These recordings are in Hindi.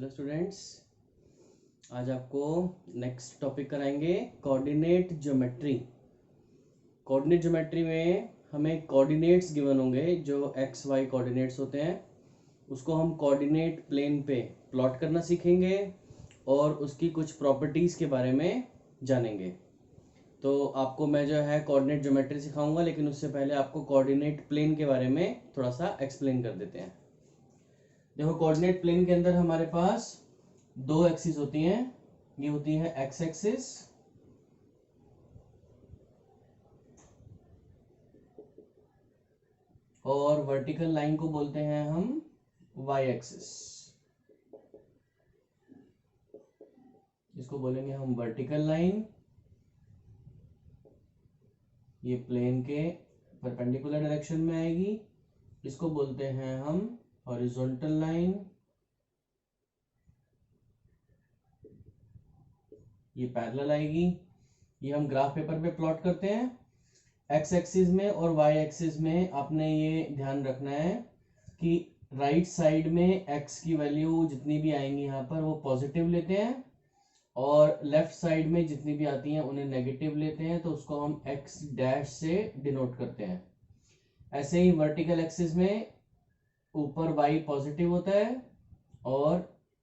हेलो स्टूडेंट्स, आज आपको नेक्स्ट टॉपिक कराएंगे कोऑर्डिनेट ज्योमेट्री। कोऑर्डिनेट ज्योमेट्री में हमें कोऑर्डिनेट्स गिवन होंगे जो एक्स वाई कोऑर्डिनेट्स होते हैं, उसको हम कोऑर्डिनेट प्लेन पे प्लॉट करना सीखेंगे और उसकी कुछ प्रॉपर्टीज़ के बारे में जानेंगे। तो आपको मैं जो है कोऑर्डिनेट ज्योमेट्री सिखाऊंगा, लेकिन उससे पहले आपको कोऑर्डिनेट प्लेन के बारे में थोड़ा सा एक्सप्लेन कर देते हैं। देखो, कोऑर्डिनेट प्लेन के अंदर हमारे पास दो एक्सिस होती हैं। ये होती है एक्स एक्सिस और वर्टिकल लाइन को बोलते हैं हम वाई एक्सिस। इसको बोलेंगे हम वर्टिकल लाइन, ये प्लेन के परपेंडिकुलर डायरेक्शन में आएगी। इसको बोलते हैं हम हॉरिजॉन्टल लाइन, ये पैरेलल आएगी। ये हम ग्राफ पेपर पे प्लॉट करते हैं। एक्स एक्सिस में और वाई एक्सिस में आपने ये ध्यान रखना है कि राइट साइड में एक्स की वैल्यू जितनी भी आएंगी यहाँ पर वो पॉजिटिव लेते हैं, और लेफ्ट साइड में जितनी भी आती हैं उन्हें नेगेटिव लेते हैं, तो उसको हम एक्स डैश से डिनोट करते हैं। ऐसे ही वर्टिकल एक्सिस में ऊपर वाई पॉजिटिव होता है और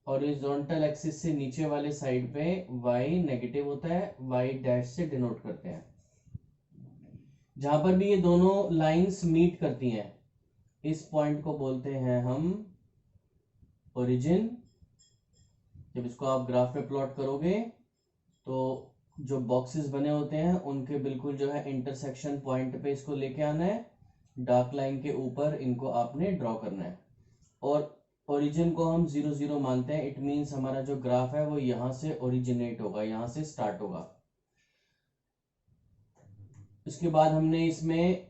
हॉरिजॉन्टल एक्सिस से नीचे वाले साइड पे वाई नेगेटिव होता है, वाई डैश से डिनोट करते हैं। जहां पर भी ये दोनों लाइंस मीट करती हैं, इस पॉइंट को बोलते हैं हम ओरिजिन। जब इसको आप ग्राफ पे प्लॉट करोगे तो जो बॉक्सेस बने होते हैं उनके बिल्कुल जो है इंटरसेक्शन पॉइंट पे इसको लेके आना है। डार्क लाइन के ऊपर इनको आपने ड्रॉ करना है और ओरिजिन को हम 0 0 मानते हैं। इट मीन्स हमारा जो ग्राफ है वो यहां से ओरिजिनेट होगा, यहां से स्टार्ट होगा। उसके बाद हमने इसमें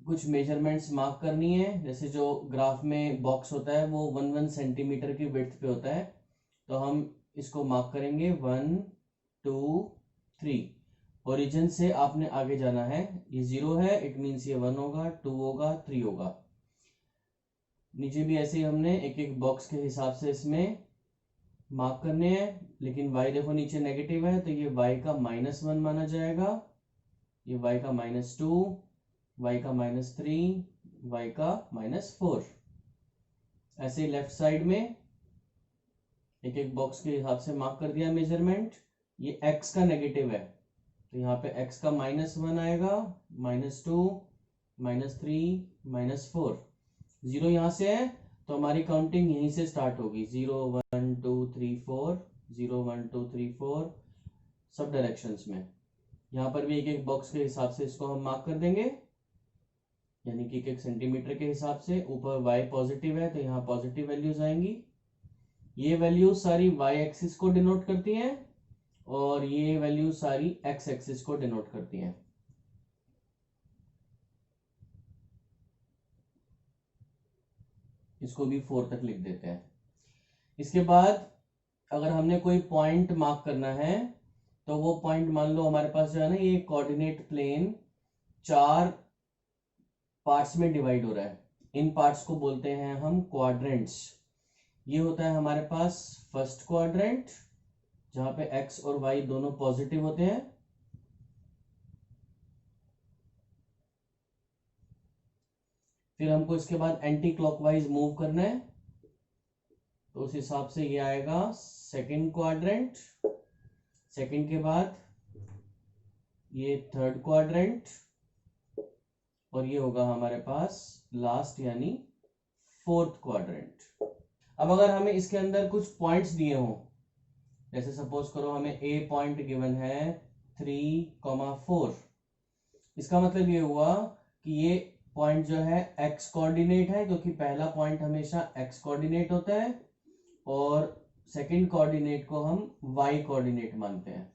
कुछ मेजरमेंट्स मार्क करनी है। जैसे जो ग्राफ में बॉक्स होता है वो 1 सेंटीमीटर की विड्थ पे होता है, तो हम इसको मार्क करेंगे 1 2 3। ओरिजिन से आपने आगे जाना है। ये 0 है, इट मीन्स ये 1 होगा, 2 होगा, 3 होगा। नीचे भी ऐसे ही हमने एक एक बॉक्स के हिसाब से इसमें मार्क करने हैं। लेकिन y देखो नीचे नेगेटिव है, तो ये y का -1 माना जाएगा, ये y का -2, y का -3, y का -4। ऐसे ही लेफ्ट साइड में एक एक बॉक्स के हिसाब से मार्क कर दिया मेजरमेंट। ये x का नेगेटिव है, तो यहाँ पे x का -1 आएगा, -2, -3, -4। 0 यहाँ से है तो हमारी काउंटिंग यहीं से स्टार्ट होगी। 0 1 2 3 4, 0 1 2 3 4, सब डायरेक्शंस में। यहाँ पर भी एक एक बॉक्स के हिसाब से इसको हम मार्क कर देंगे, यानी कि 1 सेंटीमीटर के हिसाब से। ऊपर y पॉजिटिव है तो यहाँ पॉजिटिव वैल्यूज आएंगी। ये वैल्यू सारी y एक्सिस को डिनोट करती हैं और ये वैल्यू सारी x एक्सिस को डिनोट करती हैं। इसको भी 4 तक लिख देते हैं। इसके बाद अगर हमने कोई पॉइंट मार्क करना है तो वो पॉइंट मान लो हमारे पास जो है ना, ये कोऑर्डिनेट प्लेन 4 पार्ट्स में डिवाइड हो रहा है। इन पार्ट्स को बोलते हैं हम क्वाड्रेंट्स। ये होता है हमारे पास फर्स्ट क्वाड्रेंट, जहां पे x और y दोनों पॉजिटिव होते हैं। फिर हमको इसके बाद एंटी क्लॉकवाइज मूव करना है, तो उस हिसाब से ये आएगा सेकंड क्वाड्रेंट। सेकंड के बाद ये थर्ड क्वाड्रेंट और ये होगा हमारे पास लास्ट यानी फोर्थ क्वाड्रेंट। अब अगर हमें इसके अंदर कुछ पॉइंट्स दिए हों, जैसे सपोज करो हमें ए पॉइंट गिवन है 3,4, इसका मतलब ये हुआ कि ये पॉइंट जो है एक्स कोऑर्डिनेट है, क्योंकि पहला पॉइंट हमेशा एक्स कोऑर्डिनेट होता है और सेकंड कोऑर्डिनेट को हम वाई कोऑर्डिनेट मानते हैं।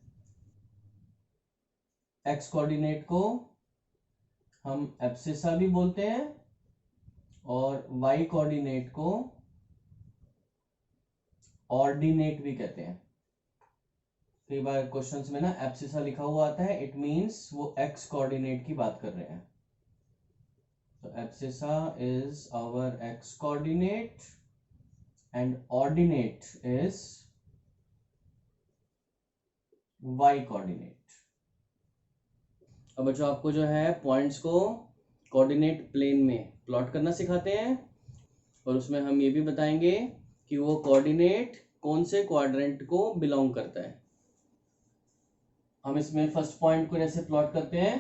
एक्स कोऑर्डिनेट को हम एब्सिसा भी बोलते हैं और वाई कोऑर्डिनेट को ऑर्डिनेट भी कहते हैं। कई बार क्वेश्चंस में ना एब्सिसा लिखा हुआ आता है, इट मींस वो एक्स कोऑर्डिनेट की बात कर रहे हैं। तो abscissa is our X coordinate and ordinate is y coordinate। अब बच्चों आपको जो है पॉइंट्स को कोऑर्डिनेट प्लेन में प्लॉट करना सिखाते हैं, और उसमें हम ये भी बताएंगे कि वो कोऑर्डिनेट कौन से क्वाड्रेंट को बिलोंग करता है। हम इसमें फर्स्ट पॉइंट को जैसे प्लॉट करते हैं,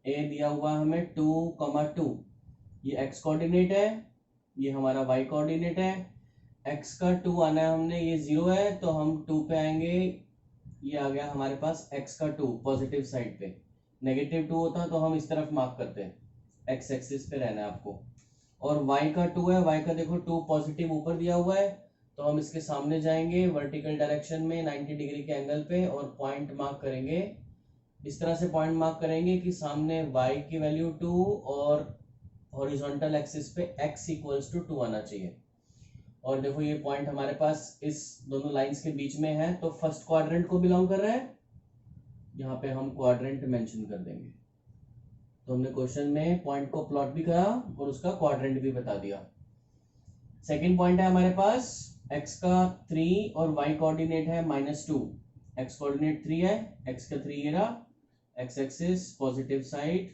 ए दिया हुआ है हमें 2,2, ये एक्स कोऑर्डिनेट है, ये हमारा वाई कोऑर्डिनेट है। एक्स का 2 आना है हमने, ये 0 है तो हम 2 पे आएंगे, ये आ गया हमारे पास एक्स का 2 पॉजिटिव साइड पे। नेगेटिव 2 होता तो हम इस तरफ मार्क करते हैं, एक्स एक्सिस पे रहना है आपको। और y का 2 है, y का देखो 2 पॉजिटिव ऊपर दिया हुआ है, तो हम इसके सामने जाएंगे वर्टिकल डायरेक्शन में 90 डिग्री के एंगल पे और पॉइंट मार्क करेंगे। इस तरह से पॉइंट मार्क करेंगे कि सामने y की वैल्यू 2 और हॉरिजॉन्टल एक्सिस पे x इक्वल्स टू 2 आना चाहिए। और देखो ये पॉइंट हमारे पास इस दोनों लाइंस के बीच में है, तो फर्स्ट क्वाड्रेंट को बिलोंग कर रहा है। यहाँ पे हम क्वाड्रेंट मेंशन कर देंगे। तो हमने क्वेश्चन में पॉइंट को प्लॉट भी करा और उसका क्वाड्रेंट भी बता दिया। सेकंड पॉइंट है हमारे पास x का 3 और y कोऑर्डिनेट है -2। x कोऑर्डिनेट 3 है, x का 3 ये रहा, x एक्सिस पॉजिटिव साइड,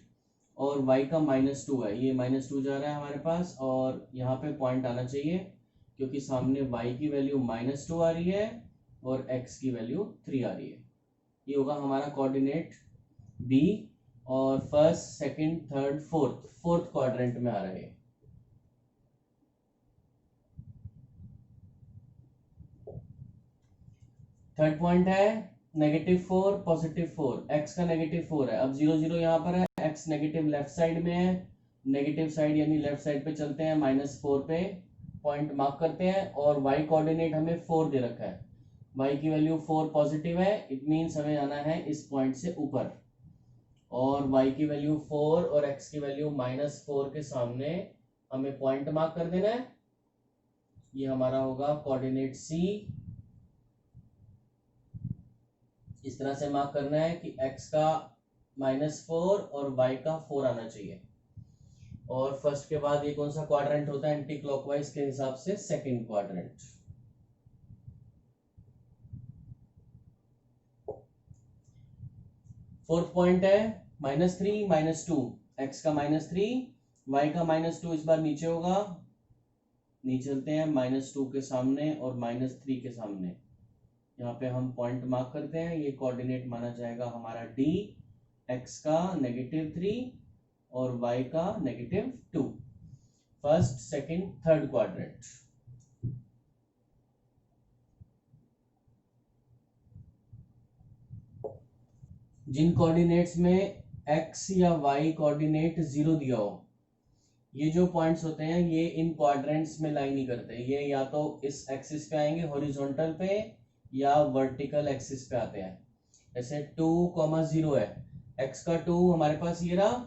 और y का -2 है, ये -2 जा रहा है हमारे पास, और यहाँ पे पॉइंट आना चाहिए क्योंकि सामने y की वैल्यू -2 आ रही है और x की वैल्यू 3 आ रही है। ये होगा हमारा कोऑर्डिनेट B, और first second third fourth quadrant में आ रहा है। थर्ड पॉइंट है -4 +4, x का -4 है। अब 0 0 यहाँ पर है, x नेगेटिव लेफ्ट साइड में है, नेगेटिव साइड यानी लेफ्ट साइड पे चलते हैं, -4 पे पॉइंट मार्क करते हैं, और y कोऑर्डिनेट हमें 4 दे रखा है, y की वैल्यू 4 पॉजिटिव है, इट मीन्स हमें जाना है इस पॉइंट से ऊपर, और y की वैल्यू 4 और x की वैल्यू -4 के सामने हमें पॉइंट मार्क कर देना है। ये हमारा होगा कोऑर्डिनेट C। इस तरह से मार्क करना है कि x का -4 और y का 4 आना चाहिए। और फर्स्ट के बाद ये कौन सा क्वाड्रेंट होता है एंटी क्लॉकवाइज के हिसाब से? Second quadrant. फोर्थ पॉइंट है -3 -2, x का -3, y का -2, इस बार नीचे होगा, नीचे चलते हैं -2 के सामने और -3 के सामने, यहाँ पे हम पॉइंट मार्क करते हैं। ये कोऑर्डिनेट माना जाएगा हमारा D, x का -3 और y का -2, फर्स्ट सेकंड थर्ड क्वाड्रेंट। जिन कोऑर्डिनेट्स में x या y कोऑर्डिनेट 0 दिया हो, ये जो पॉइंट्स होते हैं ये इन क्वाड्रेंट्स में लाई नहीं करते, ये या तो इस एक्सिस पे आएंगे हॉरिजॉन्टल पे या वर्टिकल एक्सिस पे आते हैं। जैसे 2,0 है, x का 2 हमारे पास ये रहा,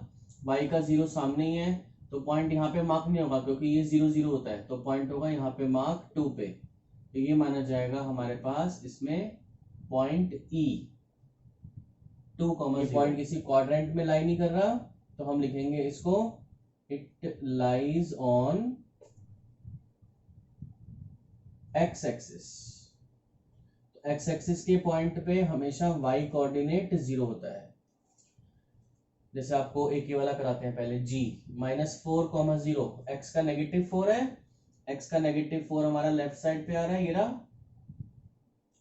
y का 0 सामने ही है, तो पॉइंट यहाँ पे मार्क नहीं होगा क्योंकि ये 0 0 होता है, तो पॉइंट होगा यहाँ पे मार्क 2 पे, तो ये माना जाएगा हमारे पास इसमें पॉइंट E। 2,0 पॉइंट किसी क्वाड्रेंट में लाई नहीं कर रहा, तो हम लिखेंगे इसको it lies on x axis. x axis के पॉइंट पे हमेशा y कोऑर्डिनेट 0 होता है। जैसे आपको एक ही वाला कराते हैं पहले, G -4,0, x का -4 है, x का -4 हमारा लेफ्ट साइड पे आ रहा है, ये रहा,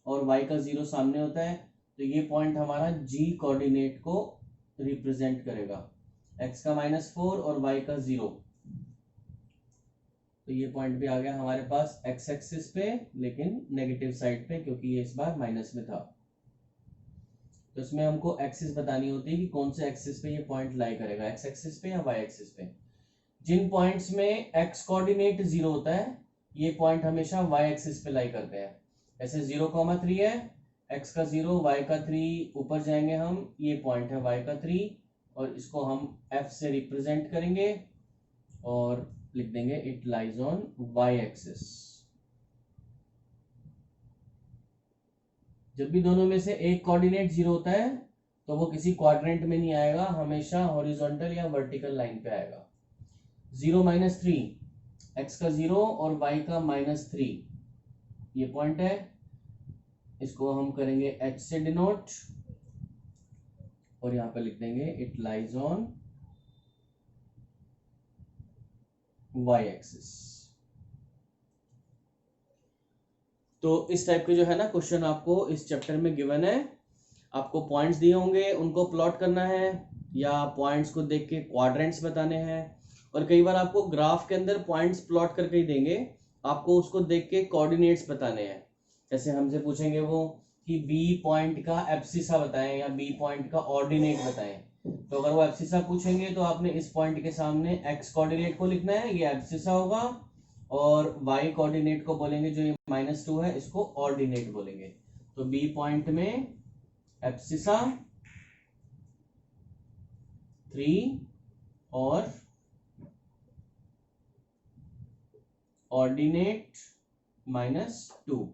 और y का 0 सामने होता है, तो ये पॉइंट हमारा G कोऑर्डिनेट को रिप्रेजेंट करेगा, x का -4 और y का 0, तो ये पॉइंट भी आ गया हमारे पास x एक्सिस पे, लेकिन नेगेटिव साइड पे क्योंकि ये इस बार माइनस में था। तो इसमें हमको एक्सिस बतानी होती है कि कौन से एक्सिस पे ये पॉइंट लाई करेगा, x एक्सिस पे या y एक्सिस पे। जिन पॉइंट्स में x कोऑर्डिनेट 0 होता है, ये पॉइंट हमेशा y एक्सिस पे लाई करते हैं। ऐसे 0,3 है, x का 0, y का 3, ऊपर जाएंगे हम, ये पॉइंट है y का 3, और इसको हम f से रिप्रेजेंट करेंगे और लिख देंगे it lies on y axis. जब भी दोनों में से एक कोऑर्डिनेट 0 होता है तो वो किसी क्वाड्रेंट में नहीं आएगा, हमेशा हॉरिजॉन्टल या वर्टिकल लाइन पे आएगा। 0 -3, x का 0 और y का -3, ये पॉइंट है, इसको हम करेंगे h से डिनोट और यहाँ पे लिख देंगे it lies on y axis. तो इस टाइप के जो है ना क्वेश्चन आपको इस चैप्टर में गिवन है। आपको पॉइंट्स दिए होंगे, उनको प्लॉट करना है या पॉइंट्स को देख के क्वाड्रेंट्स बताने हैं। और कई बार आपको ग्राफ के अंदर पॉइंट्स प्लॉट करके ही देंगे, आपको उसको देख के कोऑर्डिनेट्स बताने हैं। जैसे हमसे पूछेंगे वो कि बी पॉइंट का एब्सिसा बताएं या बी पॉइंट का ऑर्डिनेट बताएं। तो अगर वो एब्सिसा पूछेंगे तो आपने इस पॉइंट के सामने एक्स कोऑर्डिनेट को लिखना है, ये एब्सिसा होगा, और वाई कोऑर्डिनेट को बोलेंगे जो ये -2 है, इसको ऑर्डिनेट बोलेंगे। तो बी पॉइंट में एब्सिसा 3 और ऑर्डिनेट -2।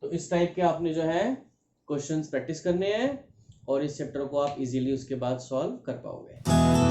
तो इस टाइप के आपने जो है क्वेश्चंस प्रैक्टिस करने हैं और इस चैप्टर को आप इजीली उसके बाद सॉल्व कर पाओगे।